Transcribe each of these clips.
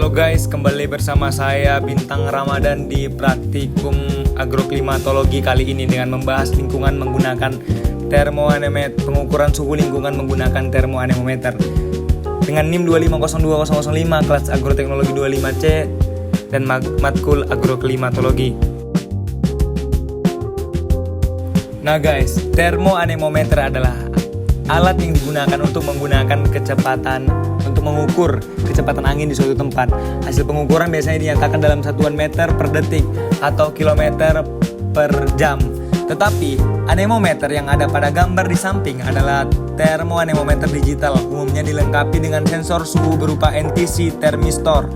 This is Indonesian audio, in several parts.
Halo guys, kembali bersama saya Bintang Ramadan di praktikum agroklimatologi kali ini dengan membahas lingkungan menggunakan termoanemometer, pengukuran suhu lingkungan menggunakan termoanemometer dengan NIM 2502005 kelas agroteknologi 25C dan matkul agroklimatologi. Nah guys, termoanemometer adalah alat yang digunakan untuk mengukur kecepatan angin di suatu tempat. Hasil pengukuran biasanya dinyatakan dalam satuan meter per detik atau kilometer per jam. Tetapi anemometer yang ada pada gambar di samping adalah termoanemometer digital, umumnya dilengkapi dengan sensor suhu berupa NTC thermistor.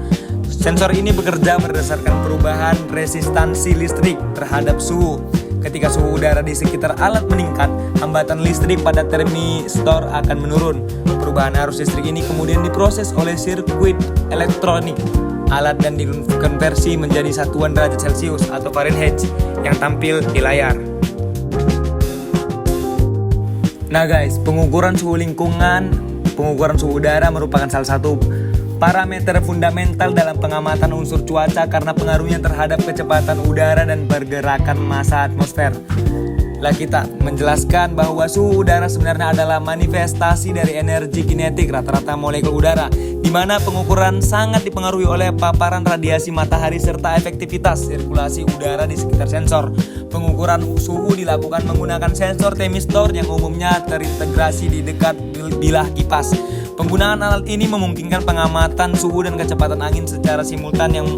Sensor ini bekerja berdasarkan perubahan resistansi listrik terhadap suhu. Ketika suhu udara di sekitar alat meningkat, hambatan listrik pada termistor akan menurun. Perubahan arus listrik ini kemudian diproses oleh sirkuit elektronik alat dan dikonversi menjadi satuan derajat Celcius atau Fahrenheit yang tampil di layar. Nah guys, pengukuran suhu udara merupakan salah satu parameter fundamental dalam pengamatan unsur cuaca karena pengaruhnya terhadap kecepatan udara dan pergerakan massa atmosfer. Lah kita menjelaskan bahwa suhu udara sebenarnya adalah manifestasi dari energi kinetik rata-rata molekul udara, di mana pengukuran sangat dipengaruhi oleh paparan radiasi matahari serta efektivitas sirkulasi udara di sekitar sensor. Pengukuran suhu dilakukan menggunakan sensor thermistor yang umumnya terintegrasi di dekat bilah kipas. Penggunaan alat ini memungkinkan pengamatan suhu dan kecepatan angin secara simultan yang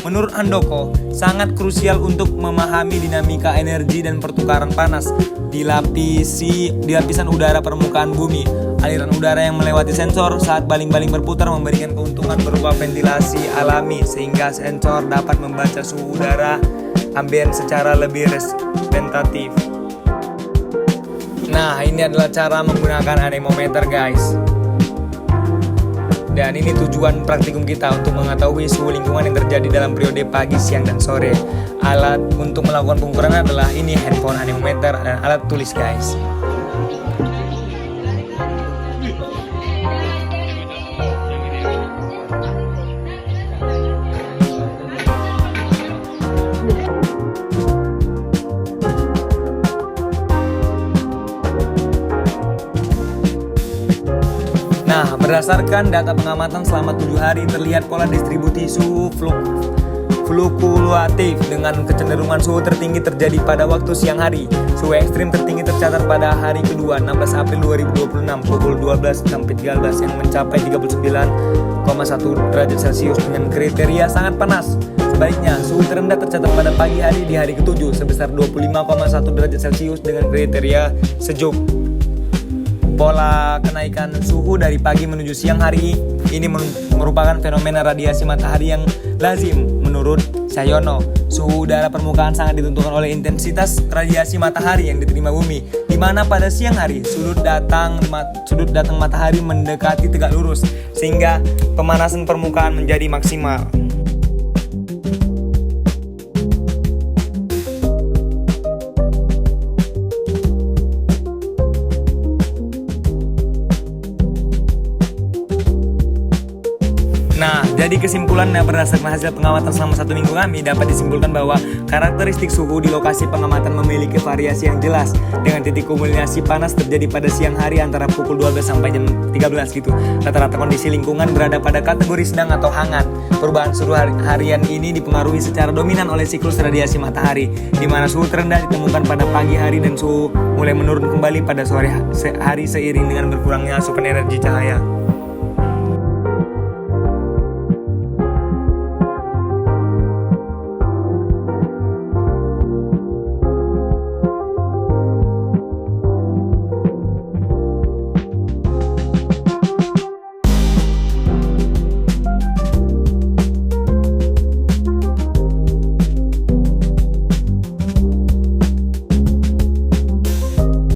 menurut Handoko sangat krusial untuk memahami dinamika energi dan pertukaran panas di lapisan udara permukaan bumi. Aliran udara yang melewati sensor saat baling-baling berputar memberikan keuntungan berupa ventilasi alami sehingga sensor dapat membaca suhu udara ambien secara lebih representatif. Nah, ini adalah cara menggunakan anemometer guys. Dan ini tujuan praktikum kita untuk mengetahui suhu lingkungan yang terjadi dalam periode pagi, siang, dan sore. Alat untuk melakukan pengukuran adalah ini handphone anemometer dan alat tulis guys. Nah, berdasarkan data pengamatan selama 7 hari terlihat pola distribusi suhu fluktuatif dengan kecenderungan suhu tertinggi terjadi pada waktu siang hari. Suhu ekstrim tertinggi tercatat pada hari kedua 16 April 2026 pukul 12 sampai 13 yang mencapai 39,1 derajat Celcius dengan kriteria sangat panas. Sebaliknya, suhu terendah tercatat pada pagi hari di hari ke-7 sebesar 25,1 derajat Celcius dengan kriteria sejuk. Pola kenaikan suhu dari pagi menuju siang hari ini merupakan fenomena radiasi matahari yang lazim. Menurut Sayono, suhu udara permukaan sangat ditentukan oleh intensitas radiasi matahari yang diterima bumi, di mana pada siang hari sudut datang matahari mendekati tegak lurus sehingga pemanasan permukaan menjadi maksimal. Nah, jadi kesimpulannya berdasarkan hasil pengamatan selama 1 minggu kami dapat disimpulkan bahwa karakteristik suhu di lokasi pengamatan memiliki variasi yang jelas dengan titik kumulasi panas terjadi pada siang hari antara pukul 12 sampai jam 13 gitu. Rata-rata kondisi lingkungan berada pada kategori sedang atau hangat. Perubahan suhu harian ini dipengaruhi secara dominan oleh siklus radiasi matahari, di mana suhu terendah ditemukan pada pagi hari dan suhu mulai menurun kembali pada sore hari seiring dengan berkurangnya asupan energi cahaya.